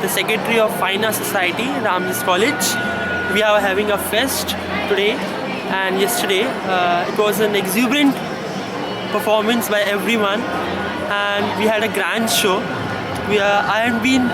the secretary of Fine Arts Society, Ramjas College. We are having a fest today and yesterday. It was an exuberant performance by everyone and we had a grand show. I have been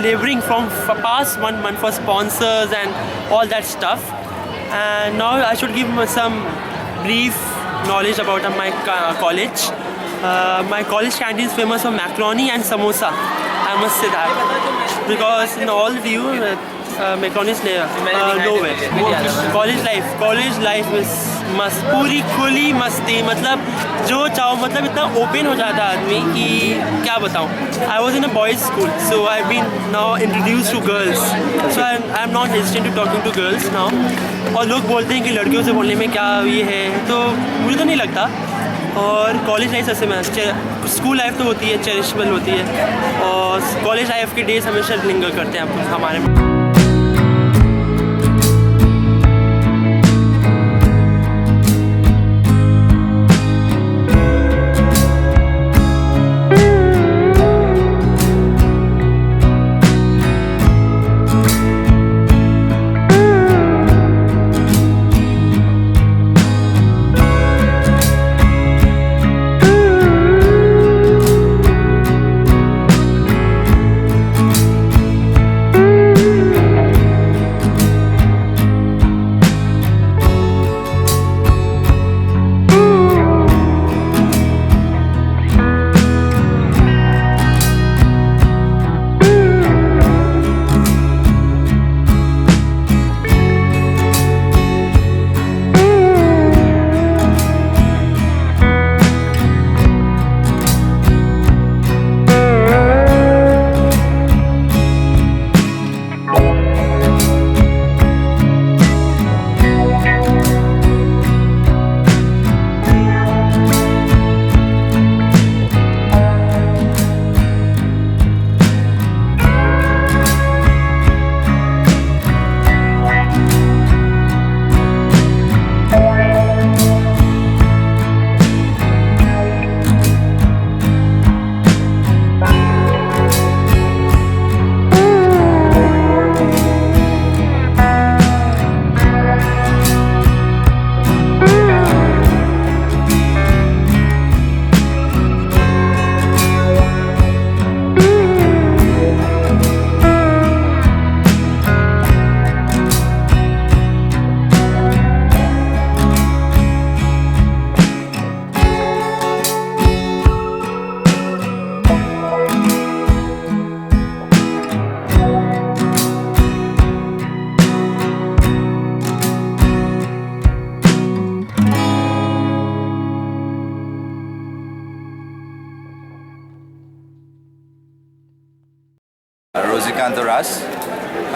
laboring from past 1 month for sponsors and all that stuff, and now I should give some brief knowledge about my college. My college canteen is famous for macaroni and samosa. I must say that because in all of you macaroni is nowhere. College life is मस्त, पूरी खुली मस्ती, मतलब जो चाहो, मतलब इतना open हो जाता है आदमी कि क्या बताऊँ. I was in a boys school, so I've been now introduced to girls, so I'm not hesitant to talking to girls now. और लोग बोलते हैं कि लड़कियों से बोलने में क्या ये है, तो मुझे तो नहीं लगता. और कॉलेज लाइफ ऐसे में स्कूल लाइफ तो होती है, चेरिशेबल होती है, और कॉलेज लाइफ के डेज हमेशा लिंगर करते हैं हमारे में. Rosikant Ras,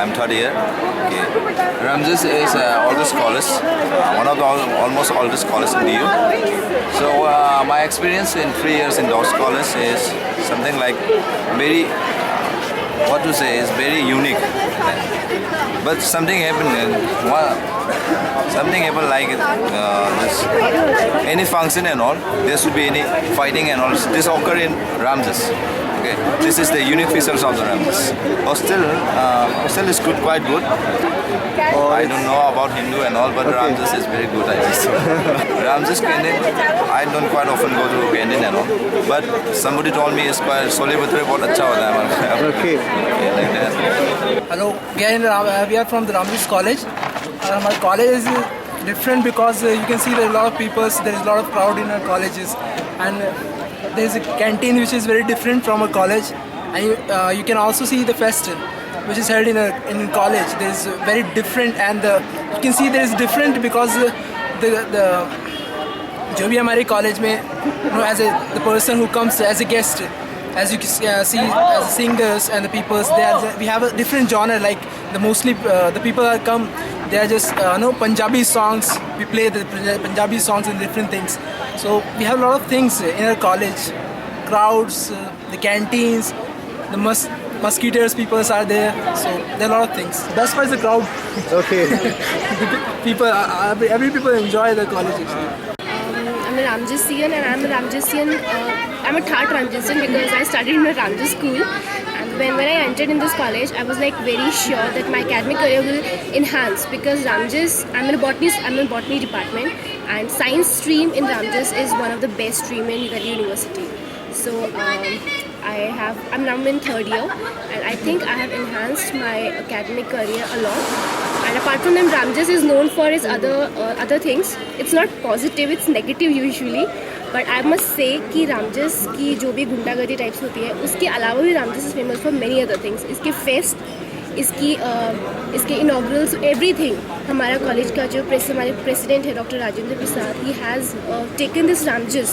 I'm third year. Okay. Ramjas is oldest college, one of the almost oldest college in DU. So my experience in 3 years in those college is something like very, what to say, is very unique. But something happened, something happened like this, any function and all, there should be any fighting and all. This occur in Ramjas. Okay, this is the unique features of the Ramjas. Hostel is good, quite good. I don't know about Hindu and all, but Ramjas is very good, I guess. Ramjas canteen, I don't quite often go to canteen and all, but somebody told me it's quite Sole Bhature बहुत अच्छा होता है. Okay. Like that. Hello, we are from the Ramjas College. Our college is different because you can see there are a lot of people, there is a lot of crowd in our colleges, and there is a canteen which is very different from a college, and you can also see the fest which is held in college. There is very different, and you can see there is different because the जो भी हमारे college में as the person who comes as a guest, as you can see as the singers and the peoples, we have a different genre. Like mostly the people that come, they are just Punjabi songs. We play the Punjabi songs and different things. So we have a lot of things in our college. Crowds, the canteens, the mosquitoes people are there. So there are a lot of things. Best part is the crowd. Okay. Every people enjoy the colleges. I'm a Ramjasian and I'm a Ramjasian. I'm a third Ramjasian because I studied in a Ramjas school. And when I entered in this college, I was like very sure that my academic career will enhance because Ramjas, I'm in a botany department, and science stream in Ramjas is one of the best stream in Delhi University. So I'm now in third year, and I think I have enhanced my academic career a lot. And apart from them, Ramjas is known for its other things. It's not positive, it's negative usually. But I must say कि Ramjas की जो भी गुंडागर्दी types होती है, उसके अलावा भी Ramjas is famous for many other things. इसके फेस्ट, इसके इनॉग्रल्स, एवरीथिंग. हमारा कॉलेज का जो हमारे प्रेसिडेंट है doctor Rajendra Prasad, he has taken this Ramjas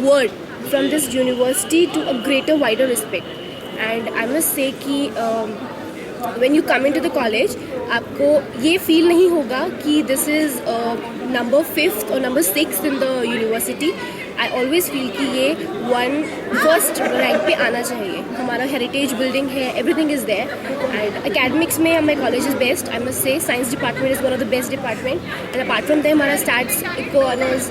word from this university to a greater wider respect. And I must say कि when you come into the college, आपको ये feel नहीं होगा कि this is number 5th or number 6th in the university. I always feel कि ये first rank पे आना चाहिए. हमारा heritage building है, everything is there. And academics में my college is best. I must say science department is one of the best department. And apart from them, हमारा stats, eco honors,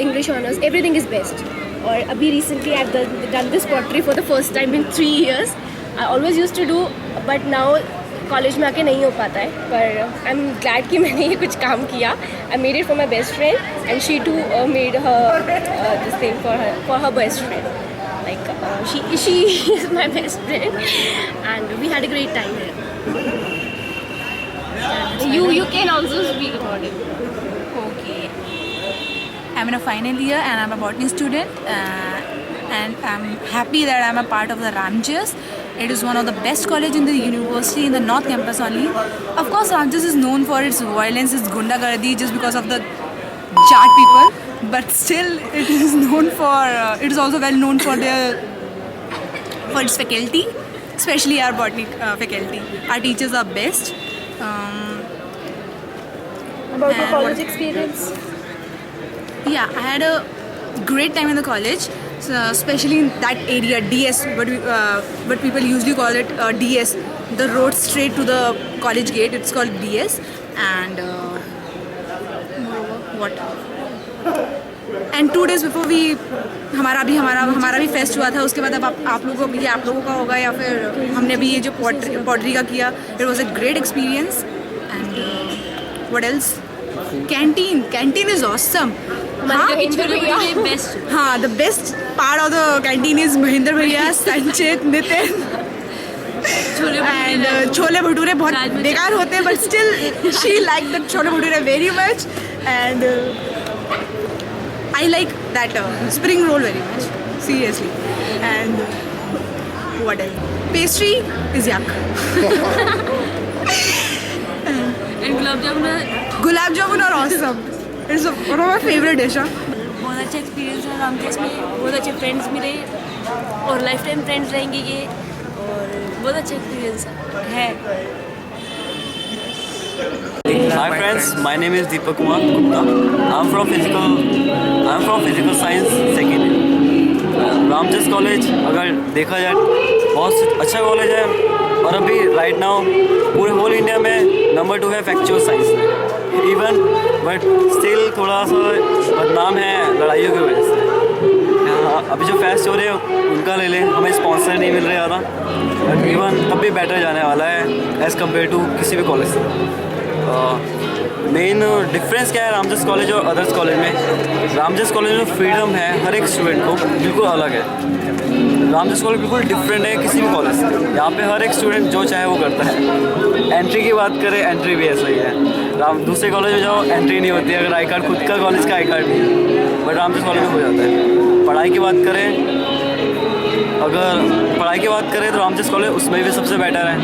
English honors, everything is best. और अभी recently I've done this pottery for the first time in 3 years. I always used to do, but now college में आके नहीं हो पाता है. पर आई एम ग्लैड कि मैंने ये कुछ काम किया. I made it for my best friend and she too made her this thing for her best friend. Like she is my best friend and we had a great time here. You can also speak about it. Okay. I'm in a final year and I'm a botany student, and I'm happy that I'm a part of the Ramjas. It is one of the best college in the university in the North Campus only. Of course, Ramjas is known for its violence, its gundagardi, just because of the Jat people. But still, it is known for. It is also well known for its faculty, especially our botany faculty. Our teachers are best. About your college experience? Yeah, I had a great time in the college, so especially in that area, DS, but people usually call it DS, the road straight to the college gate. It's called DS. And what? And 2 days before हमारा भी fest हुआ था. उसके बाद अब आप लोगों का होगा या फिर हमने भी ये जो पॉटरी का किया. It was a great experience. And what else? Canteen is awesome. हाँ, the best part of the canteen is Mahinder भैया, संचित, नितिन. And छोले भटूरे बहुत बेकार होते हैं, but still she liked the chole bhature very much. And I like that spring roll very much, seriously. And what else? Pastry is yuck. And gulab jamun are awesome. It's one of my favorite dish. बहुत अच्छा experience है रामकेश में. बहुत अच्छे friends मिले और life time friends रहेंगे ये. और बहुत अच्छा एक्सपीरियंस है. Hi friends, my name is Deepak Kumar Gupta. I'm from physical science second year. Ramjas college अगर देखा जाए बहुत अच्छा कॉलेज है और अभी राइट नाउ पूरे होल इंडिया में नंबर 2 है फैक्चुअल साइंस में. इवन बट स्टिल थोड़ा सा बदनाम है लड़ाइयों की वजह से. अभी जो फेस्ट हो रहे हैं उनका ले लें, हमें स्पॉन्सर नहीं मिल रहा ज़्यादा, बट इवन तब भी बेटर जाने वाला है एज़ कम्पेयर टू किसी भी कॉलेज से. मेन डिफरेंस क्या है रामजस कॉलेज और अदर्स कॉलेज में? रामजस कॉलेज में फ्रीडम है हर एक स्टूडेंट को, बिल्कुल अलग है. रामजस कॉलेज बिल्कुल डिफरेंट है किसी भी कॉलेज से. यहाँ पे हर एक स्टूडेंट जो चाहे वो करता है. एंट्री की बात करें, एंट्री भी ऐसा ही है. दूसरे कॉलेज में जाओ एंट्री नहीं होती है अगर आई कार्ड खुद का कॉलेज का आई कार्ड नहीं है, बट रामजस कॉलेज में हो जाता है. पढ़ाई की बात करें तो रामजस कॉलेज उसमें भी सबसे बेटर है.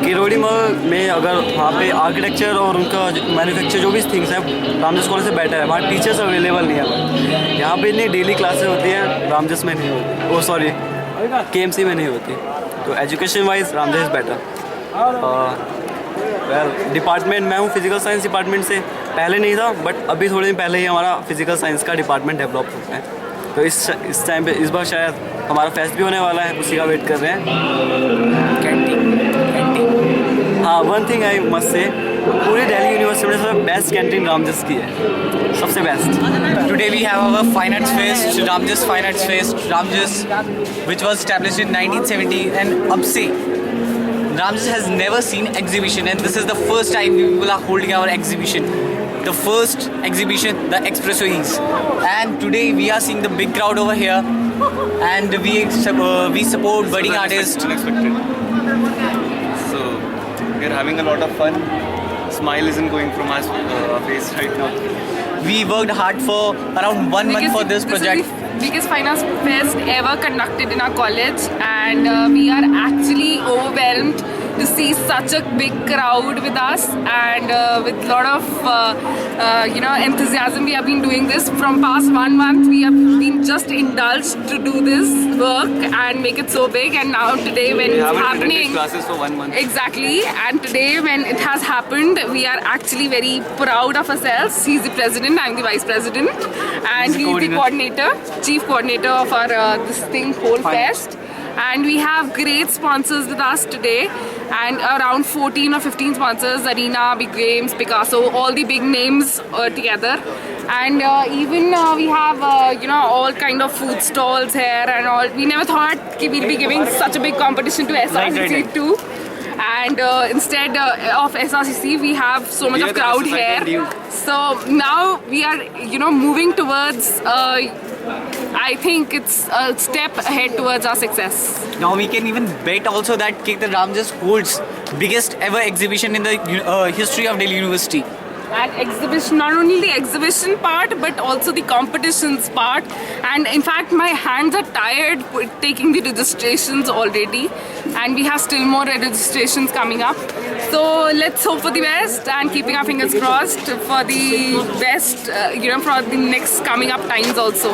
किरोड़ी मल में अगर वहाँ पे आर्किटेक्चर और उनका मैन्युफैक्चर जो भी थिंग्स है रामजस कॉलेज से बेटर है. वहाँ टीचर्स अवेलेबल नहीं है. यहाँ पे इतनी डेली क्लासेस होती हैं, रामजस में नहीं होती. सॉरी KMC में नहीं होती. तो education wise Ramjas is better. Department मैं हूँ फिजिकल साइंस डिपार्टमेंट से. पहले नहीं था बट अभी थोड़े दिन पहले ही हमारा फिजिकल साइंस का डिपार्टमेंट डेवलप होता है. तो इस टाइम पे इस बार शायद हमारा फेस्ट भी होने वाला है, उसी का वेट कर रहे हैं. कैंटीन हाँ, one thing I must say पूरे दिल्ली यूनिवर्सिटी में सबसे बेस्ट कैंटीन रामजस की है, सबसे best. Today we have our Fine Arts Fest, Ramjas Fine Arts Fest, Ramjas, which was established in 1970, and अब से Ramjas has never seen exhibition, and this is the first time we people are holding our exhibition. The first exhibition, the Espresso Ease, and today we are seeing the big crowd over here, and we support budding artists. Unexpected. So we're having a lot of fun. Smile isn't going from our face right now. We worked hard for around 1 month for this project. This is the biggest Fine Arts Fest ever conducted in our college, and we are actually overwhelmed to see such a big crowd with us, and with a lot of enthusiasm. We have been doing this from past 1 month. We have been just indulged to do this work and make it so big, and now today when We it's haven't attended happening, classes for 1 month. exactly, and today when it has happened, we are actually very proud of ourselves. He's the president, I'm the vice president, and he's the coordinator, chief coordinator of our this thing, whole fest. And we have great sponsors with us today, and around 14 or 15 sponsors, Arena, Big Games, Picasso, all the big names together. And even we have all kind of food stalls here and all. We never thought we'll be giving such a big competition to SRCC too. And instead of SRCC, we have so much of crowd here. So now we are moving towards I think it's a step ahead towards our success. Now we can even bet also that the Ramjas holds biggest ever exhibition in the history of Delhi University. And exhibition, not only the exhibition part but also the competitions part, and in fact my hands are tired taking the registrations already, and we have still more registrations coming up. So let's hope for the best and keeping our fingers crossed for the best for the next coming up times also.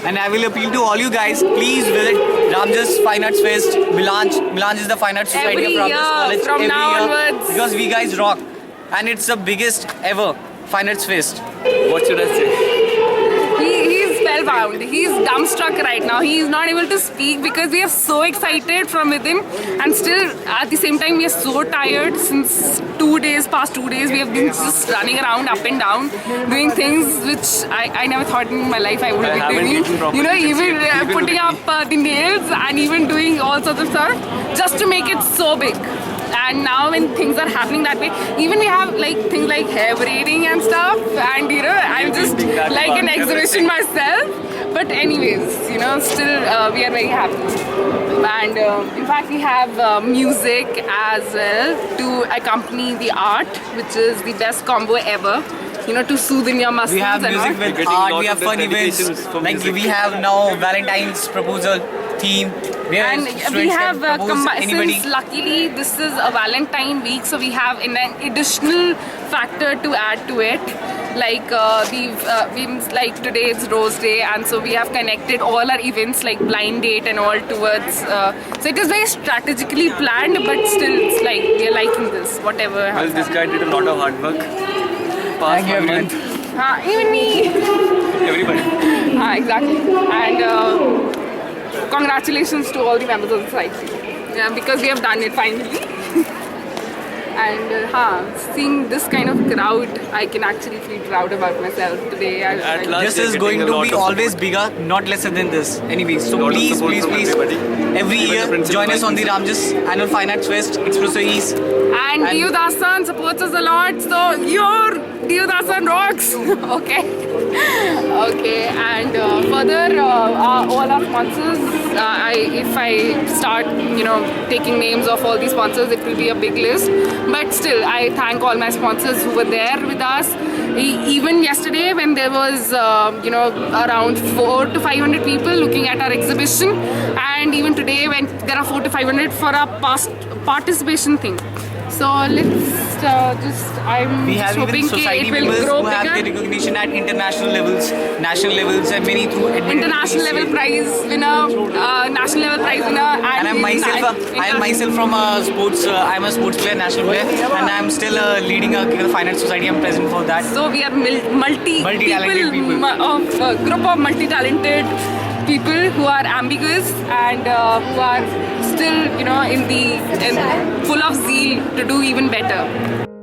And I will appeal to all you guys, please visit Ramjas Fine Arts Fest, Milanj. Milanj is the Fine Arts Society Every of Ramjas year, College. from every now year, onwards. Because we guys rock. And it's the biggest ever Fine Arts Fest. What should I say? He's spellbound. He's dumbstruck right now. He is not able to speak because we are so excited from within, and still at the same time we are so tired. Since past 2 days we have been just running around up and down doing things which I never thought in my life I would be doing. Even putting up the nails and even doing all sorts of stuff just to make it so big. And now when things are happening that way, even we have like things like hair braiding and stuff, and I'm just like an exhibition myself. But anyways, still we are very happy. And in fact we have music as well to accompany the art, which is the best combo ever. To soothe in your muscles. We have music with art, we have fun events. Like we have now Valentine's proposal theme. And we have since luckily this is a Valentine week, so we have an additional factor to add to it. Like like today it's Rose Day, and so we have connected all our events like blind date and all towards. So it is very strategically planned, but still it's like we are liking this. Whatever. Well, this guy did a lot of hard work. Past 1 month. Even me. Everybody. Exactly. And congratulations to all the members of the society, because we have done it finally. And seeing this kind of crowd, I can actually feel proud about myself today. At last This is going to be always bigger, not lesser than this. Anyway, so please, every year join us on the Ramjas Annual Fine Arts Fest, Espresso East. And Dio Dasan supports us a lot, so your Dio Dasan rocks. Okay, and further, all our sponsors, if I start, taking names of all these sponsors, it will be a big list. But still, I thank all my sponsors who were there with us. Even yesterday, when there was, around 400 to 500 people looking at our exhibition, and even today, when there are 400 to 500 for our past participation thing. So let's I'm we have hoping even society it will members grow who have bigger. the recognition at international levels, national levels, and many through International level prize winner, national level prize winner, And I'm myself from a sports. I'm a sports player, national player, and I'm still leading a Fine Arts Society. I'm present for that. So we are multi-talented people. Group of multi-talented people who are ambiguous and who are still, full of zeal to do even better.